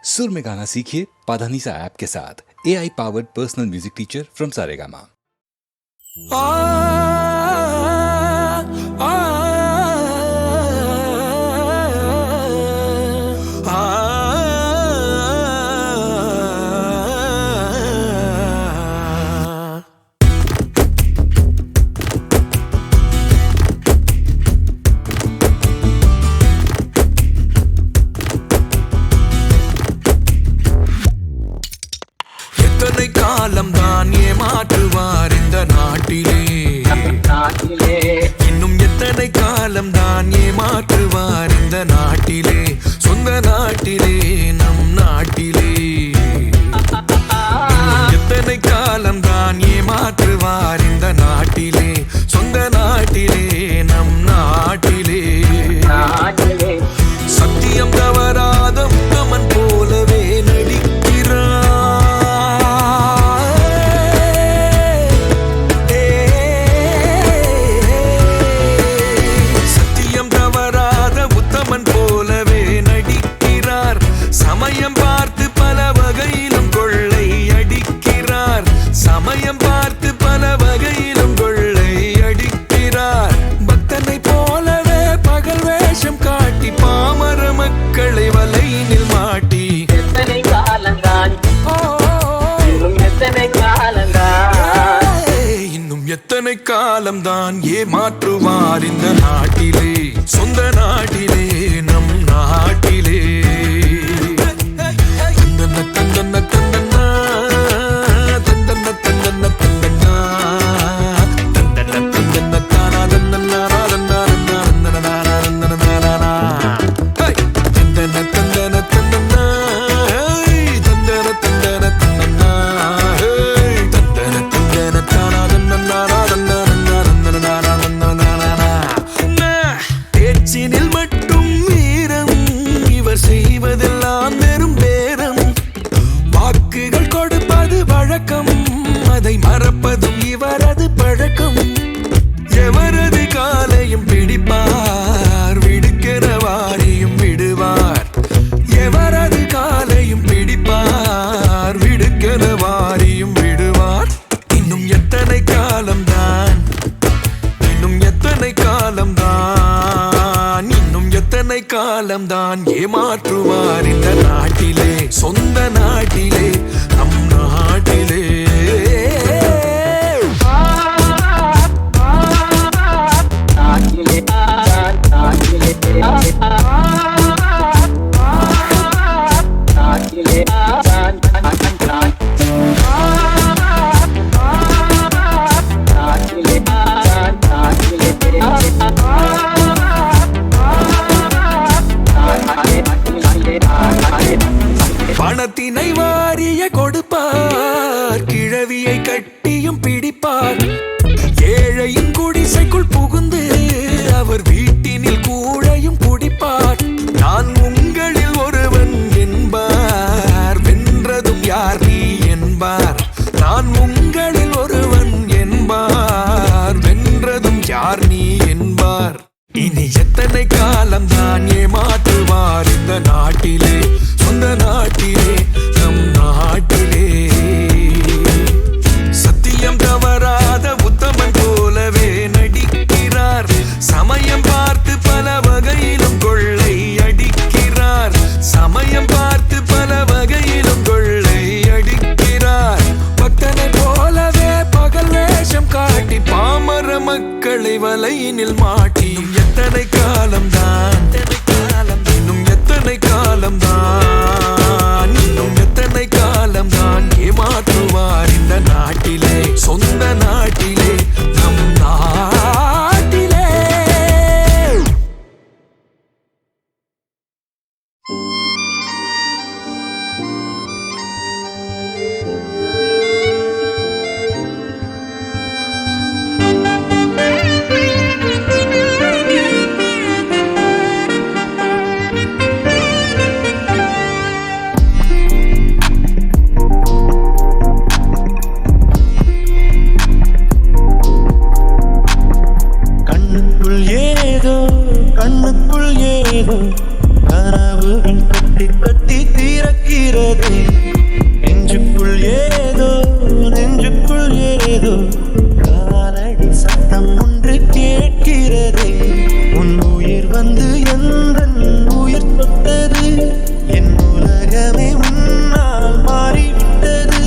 सुर में गाना सीखिए पाधानीसा ऐप के साथ। AI powered personal music teacher from Saregama. காலம் தான் ஏமாற்றுவார் இந்த நாட்டிலே இன்னும் எத்தனை காலம் தான் ஏமாற்றுவார் இந்த நாட்டிலே சொந்த நாட்டிலே நம் நாட்டிலே எத்தனை காலம் தான் ஏமாற்றுவார் இந்த நாட்டிலே சொந்த நாட்டிலே நம் நாட்டிலே சத்தியம் தவறாத உத்தமன் போலவே நடிக்கிறார் சமயம் பார்த்து பல வகையிலும் கொள்ளை அடிக்கிறார் சமயம் பார்த்து பல வகையிலும் கொள்ளை அடிக்கிறார் பக்தனை போலவே பகல் வேஷம் காட்டி பாமர மக்களை வலையினில் மாட்டி எத்தனை காலந்தான் இன்னும் எத்தனை காலம்தான் ஏமாற்றுவார் இந்த நாட்டிலே சொந்த நாட்டிலே நம் நாட்டிலே பேச்சினில் மட்டும் வீரம் இவர் செய்வதெல்லாம் வெறும் பேரம் வாக்குகள் கொடுப்பது வழக்கம் அதை மறப்பதும் இவரது பழக்கம் எவரது காலையும் பிடிப்பார் விடுக்கிற வாரியும் விடுவார் எவரது காலையும் பிடிப்பார் விடுக்கிற வாரியும் விடுவார் இன்னும் எத்தனை காலம்தான் இன்னும் எத்தனை காலம்தான் இன்னும் எத்தனை காலம்தான் ஏமாற்றுவார் இந்த நாட்டிலே சொந்த நாட்டிலே நம் நாட்டிலே பணத்தினை வாரிய கொடுப்பார் கிழவியை கட்டியும் பிடிப்பார் ஏழையின் குடிசைக்குள் புகுந்து அவர் வீட்டினில் கூழையும் குடிப்பார் நான் உங்களில் ஒருவன் என்பார் வென்றதும் யார் நீ என்பார் நான் உங்களில் ஒருவன் என்பார் வென்றதும் யார் நீ என்பார் இனி எத்தனை காலம்தான் ஏமாற்றுவார் இந்த நாட்டிலே சொந்த நாட்டிலே நம் நாட்டிலே சத்தியம் தவறாத உத்தமன் போலவே நடிக்கிறார் சமயம் பார்த்து பல வகையிலும் கொள்ளை அடிக்கிறார் சமயம் பார்த்து பல வகையிலும் கொள்ளை அடிக்கிறார் பக்தனை போலவே பகல் வேஷம் காட்டி பாமர மக்களை வலையினில் மாட்டி எத்தனை காலம்தான் இன்னும் எத்தனை காலம்தான் கேட்கிறது நெஞ்சுக்குள் ஏதோ நெஞ்சுக்குள் ஏதோ காலடி சத்தம் ஒன்று கேட்கிறது உன் உயிர் வந்து எந்தன் உயிர் தொட்டது என் உலகமே உன்னால் மாறிவிட்டது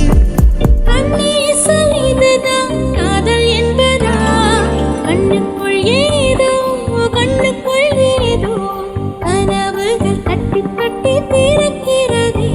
காதல் என்பதா கண்ணுக்குள் ஏதோ கனவுகள் தட்டி தட்டி திறக்கிறதே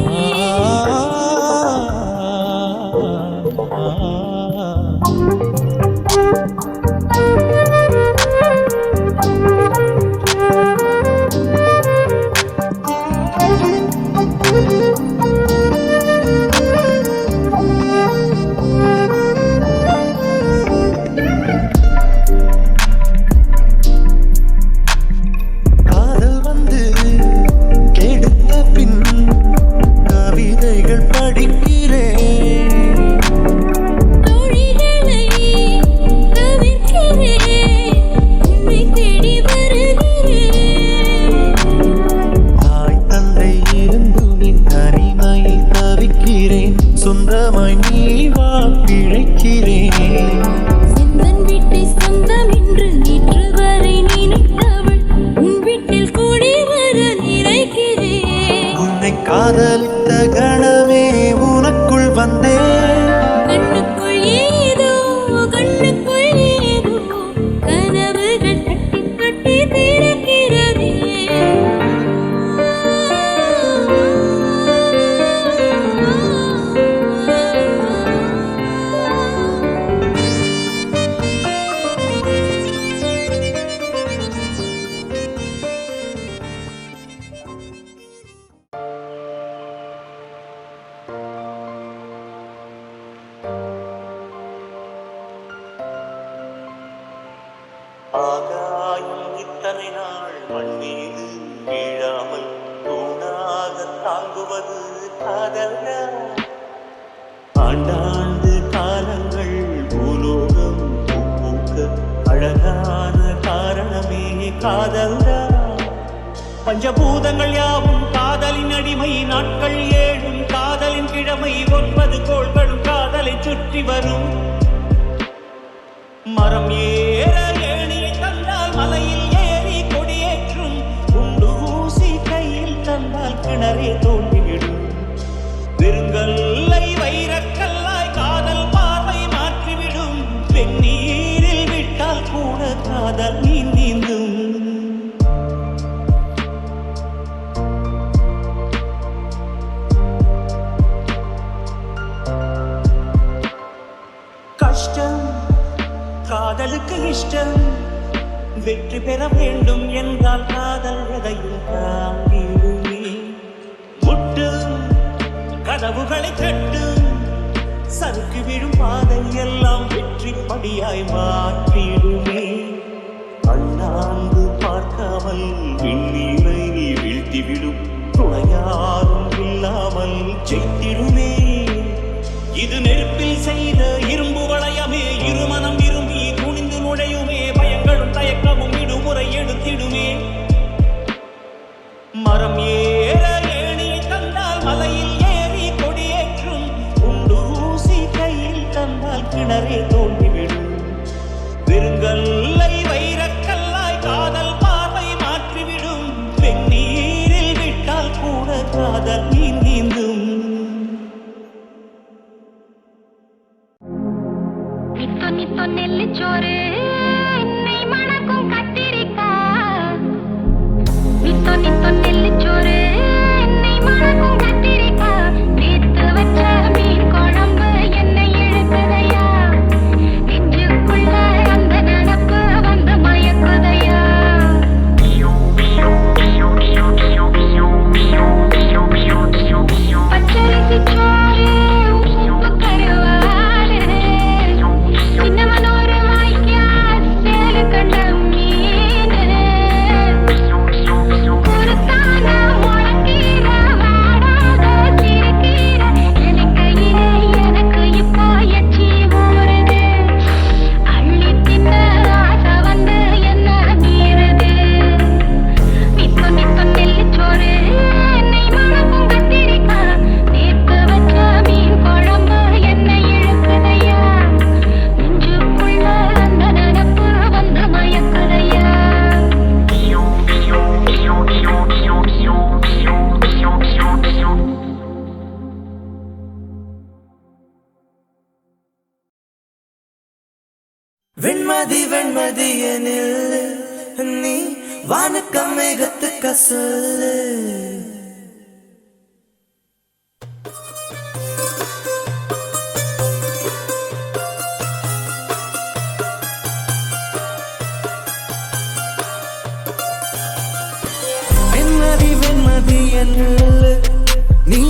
காதல் வந்து கெடுத்த பின் கவிதைகள் படிக்கிறேன் தோழிகளை தவிர்க்கிறேன் உன்னை தேடி வருகிறேன் தாய் தந்தை இருந்தும் தனிமையை தவிக்கிறேன் சொந்தமாய் நீ வா பிழைக்கிறேன் செந்தன் வீட்டை சொந்தம் என்று நேற்று வரை நினைத்தவள் உன் வீட்டில் கூடி வர நினைக்கிறேன் உன்னை காதலித்த கணமே உனக்குள் வந்தேன் கண்ணுக்குள் ஏதோ கனவுகள் தட்டி தட்டி திறக்கிறதே ஆகாயம் இத்தனை நாள் மண் மீது வீழாமல் தூணாக தாங்குவது காதல்யா ஆண்டாண்டு காலங்கள் பூலோகம் பூக்க அழகான காரணமே காதல்யா பஞ்சபூதங்கள் யாவும் காதலின் அடிமை நாட்கள் ஏழும் காதலின் கிழமை 9 கோள்களும் காதலை சுற்றி வரும் மரம் ஏற ஏணியை தந்தால் மலையில் ஏறி கொடியேற்றும் குண்டு ஊசி கையில் தந்தால் கிணறே தோண்டிவிடும் வெறுங்கல்லை வைரக்கல்லாய் காதல் பார்வை மாற்றிவிடும் வெந்நீரில் விட்டால் கூட காதல் நீந்தும் கஷ்டம் காதலுக்கு இஷ்டம் வெற்றி பெற வேண்டும் என்றால் காதல் எதையும் தாங்கிடுமே முட்டும் கதவுகளை தட்டும் சறுக்கு விழும் பாதை எல்லாம் வெற்றி படியாய் மாற்றிடுமே அண்ணாந்து பார்க்காமல் விண்ணீரை வீழ்த்திவிடும் துணையாரும் இல்லாமல் ஜெயித்திடுமே இது நெருப்பில் செய்த இரும்பு வளையமே இருமனம் விரும்பி குனிந்து நுழையுமே பயங்களும் தயக்கமும் விடுமுறை எடுத்திடுமே மரம் ஏற ஏணியை தந்தால் மலையில் ஏறி கொடியேற்றும் குண்டு ஊசி கையில் தந்தால் கிணறே தோண்டிவிடும் வெறுங்கல்லை வைரக்கல்லாய் காதல் பார்வை மாற்றிவிடும் வெந்நீரில் விட்டால் கூட காதல் நீந்தும் நித்தோ நெல்லிச்சோறு என்னை மணக்கும் கத்திரிக்காய் நித்தோ நெல்லிச்சோறு என்னை மணக்கும் கத்திரிக்காய் நேத்து வச்ச மீன் குழம்பு என்னை இழுக்குதையா சொல்லு. வெண்மதி வெண்மதி என்று நீ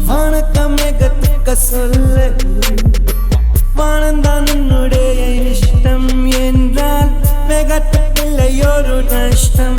வானக்கமேகத்துக்க சொல்லு. வானந்தான் உன்னுடைய இஷ்டம் என்றால் மேகத்துக்கில்லையொரு நஷ்டம்.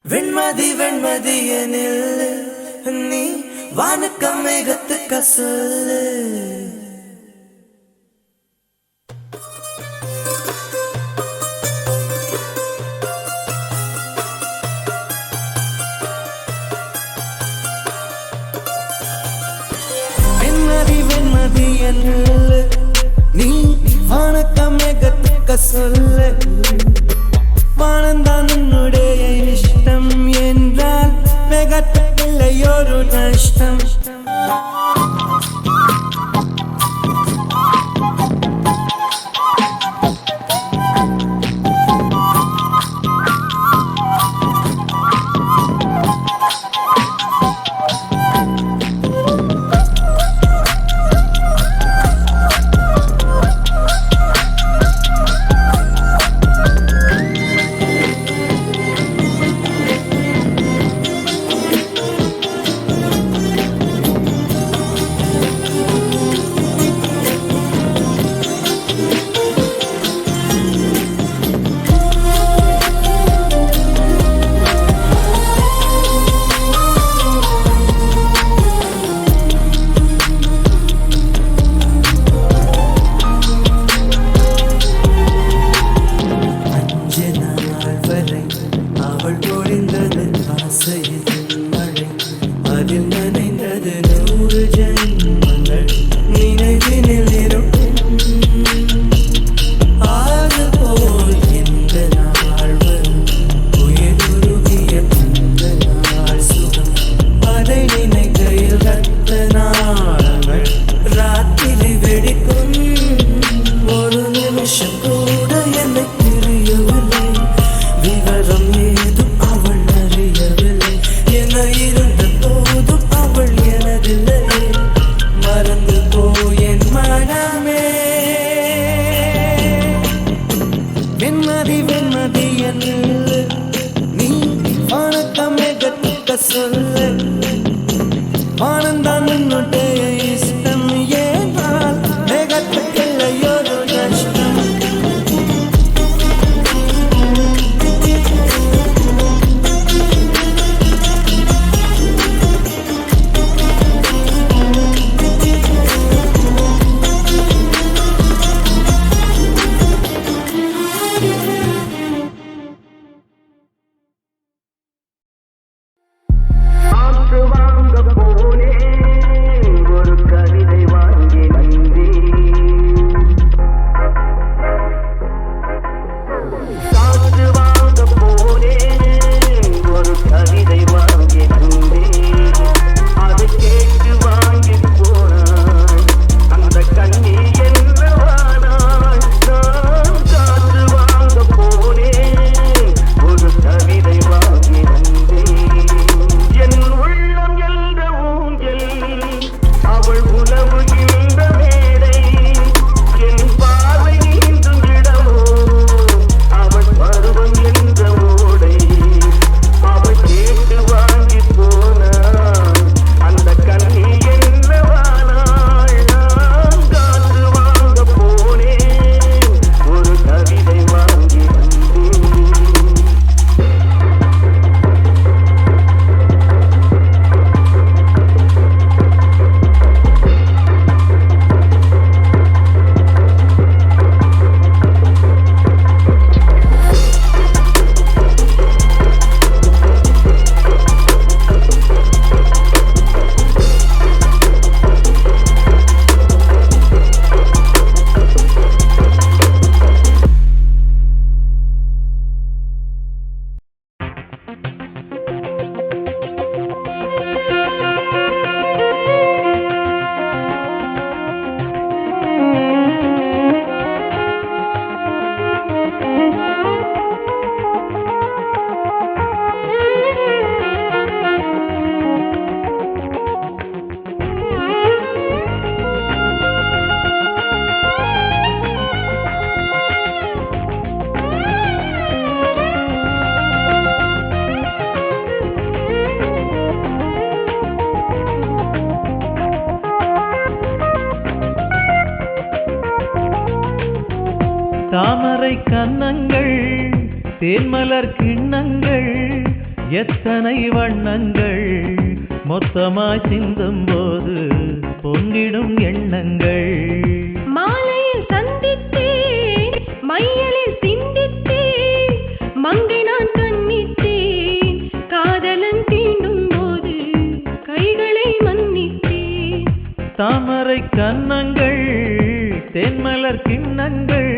வெண்மதி வெண்மதி எனில் நீ வானக்கமேகத்துக்க சொல்லு. வெண்மதி வெண்மதி எனில் நீ வானக்கமேகத்துக்க சொல்லு. வானந்தான் உன்னுடைய இஷ்டம் என்றால் மேகத்துக்கில்லையொரு நஷ்டம். தாமரை கன்னங்கள் தேன்மலர் கிண்ணங்கள் எத்தனை வண்ணங்கள் மொத்தமாய் சிந்தும் போது பொங்கிடும் எண்ணங்கள் மாலையில் சந்தித்தேன் மையலில் சிந்தித்தேன் மங்கை நான் கண்ணித்தேன் காதலன் தீண்டும் போது கைகளை மன்னித்தேன் தாமரை கன்னங்கள் தேன்மலர் கிண்ணங்கள்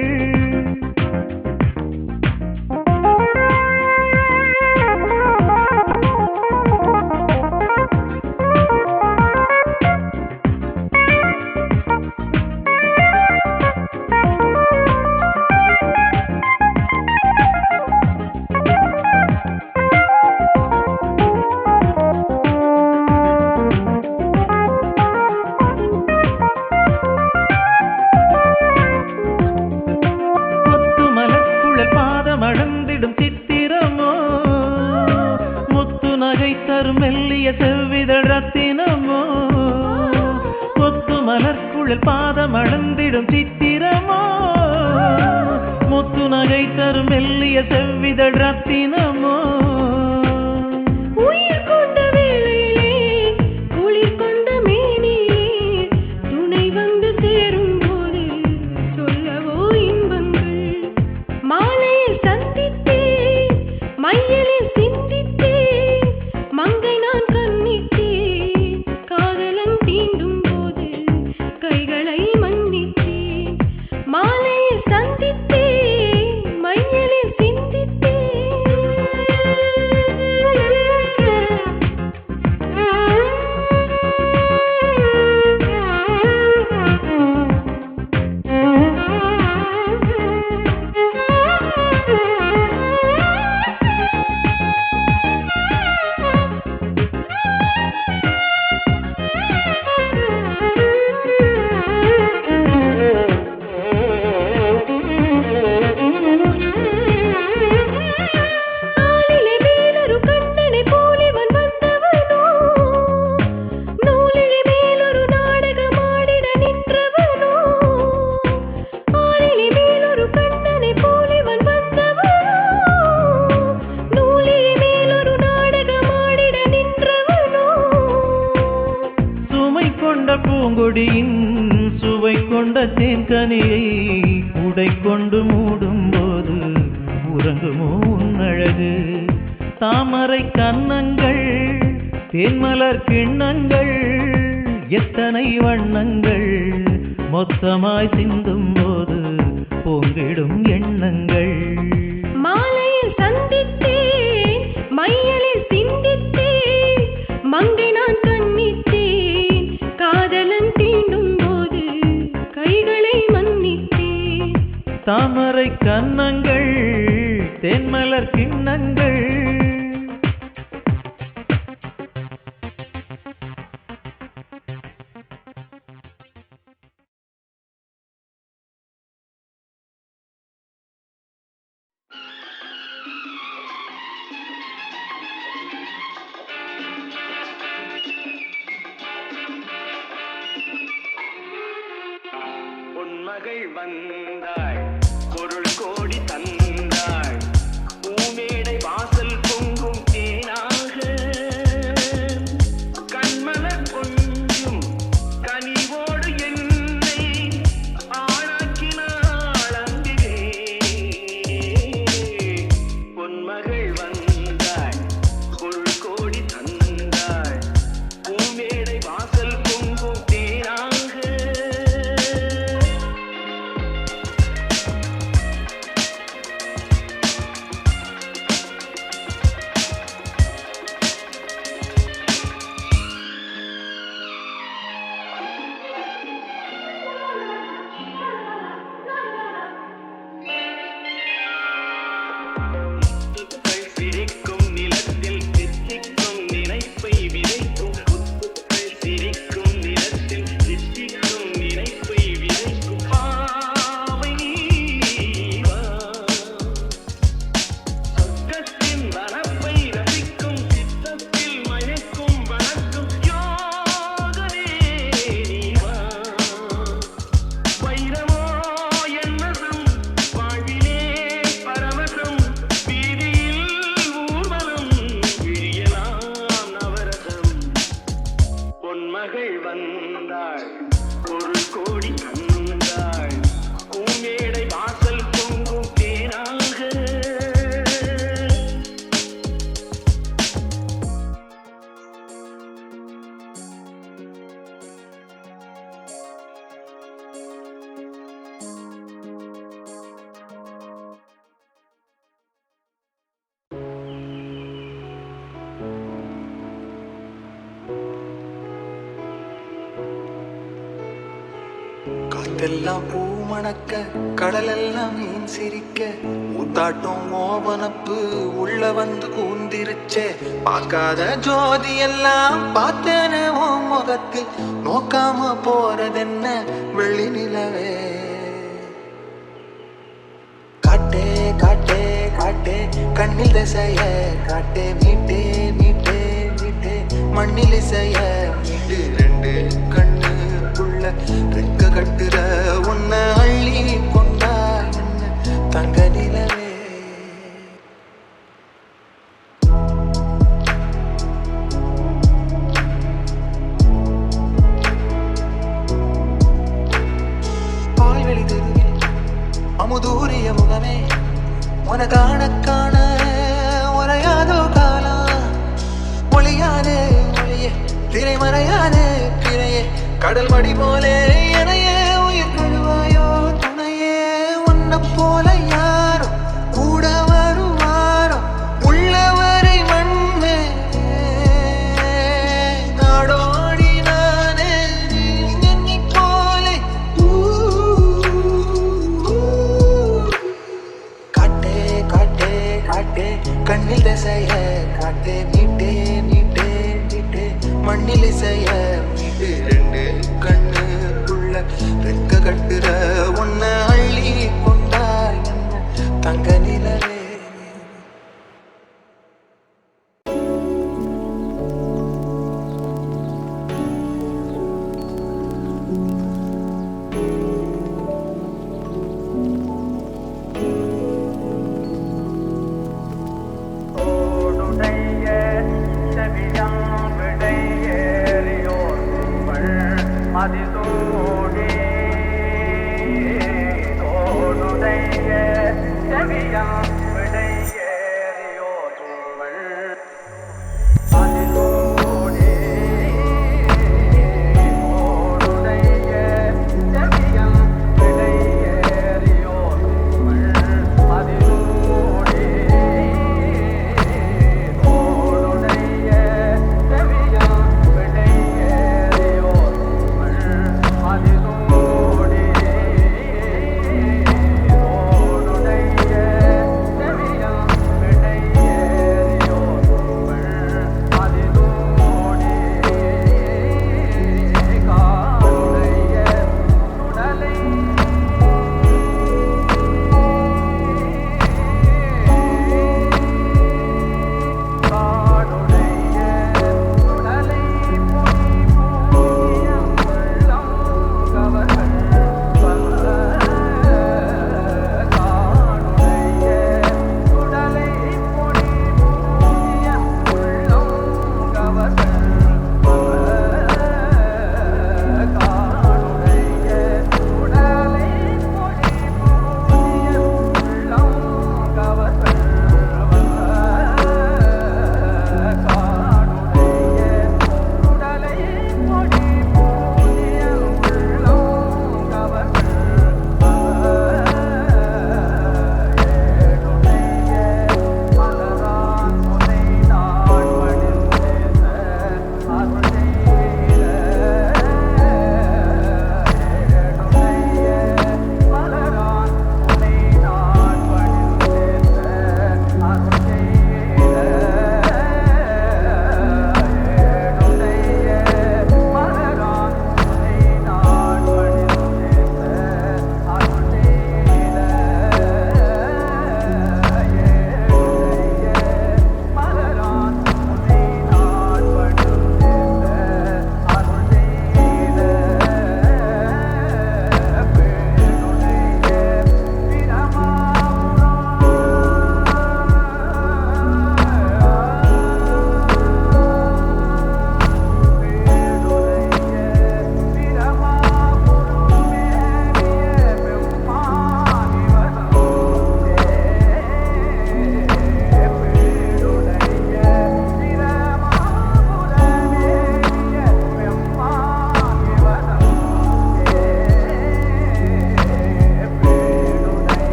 பாதமடந்திடும் சித்திரமோ முத்து நகை தரும் மெல்லிய செவ்விதழ் ரத்தினமோ உயிர் கொண்ட வேளையிலே குளிர் கொண்ட மேனிலே துணை வந்து சேரும் போது சொல்லவோ இன்பங்கள் மாலையில் சந்தித்தேன் மையலில் சிந்தித்தேன் மங்கை நான் கண்ணித்தேன் காதலன் தீண்டும் போது கைகளை மன்னித்தேன் மாலையில் சந்தித்தேன் மையலில் பூங்கொடியின் சுவை கொண்ட தேன்கனியை உடை கொண்டு மூடும் போது உறங்குமோ உன்னழகு தாமரை கன்னங்கள் தேன்மலர் கிண்ணங்கள் எத்தனை வண்ணங்கள் மொத்தமாய் சிந்தும் போது பொங்கிடும் எண்ணங்கள் மாலையில் சந்தித்தேன் மையலில் சிந்தித்தேன் மங்கை நான் கண்ணித்தேன் காதலன் தீண்டும் போது கைகளை மன்னித்தேன் தாமரை கன்னங்கள் தேன்மலர் கிண்ணங்கள் பொன்மகள் வந்தாள் பொருள் கோடி தந்தாள் பூமேடை வாசல் பொங்கும் தேனாக கண்மலர் கொஞ்சும் கனிவோடு என்னை ஆளாக்கினாள் அன்பிலே பொன்மகள் வந்தாள் பொருள் கோடி தந்தாள் பூமேடை வாசல் பொங்கும் தேனாக கோடி கண்கள் பூமேடை வாசல் பொங்கும் தேனாக காத்தெல்லாம் பூ மணக்க கடலெல்லாம் மீன் சிரிக்க ஊத்தாட்டம் மோபனப்பு உள்ள வந்து கூந்திருச்சே பார்க்காத ஜோதி எல்லாம் பார்த்தேனே உன் முகத்தில் நோக்காம போறதென்ன வெள்ளி நிலவே காட்டே காட்டே காட்டே கண்ணில் திசைய காட்டே மீட்டே மீட்டே மீட்டே மண்ணில் இசைய மீட்டு ரெண்டு கண்ணு உள்ள ரெக்க கட்டுற உன்னை அள்ளி கொண்டா என்ன தங்க நிலவே பால்வெளி தெருவில் அமுதூரிய முகமே உன காண காண உரையாதோ காலம் ஒளியாதே ஒளியே திரைமறையாதே பிறையே கடல் மடி போலே எனைய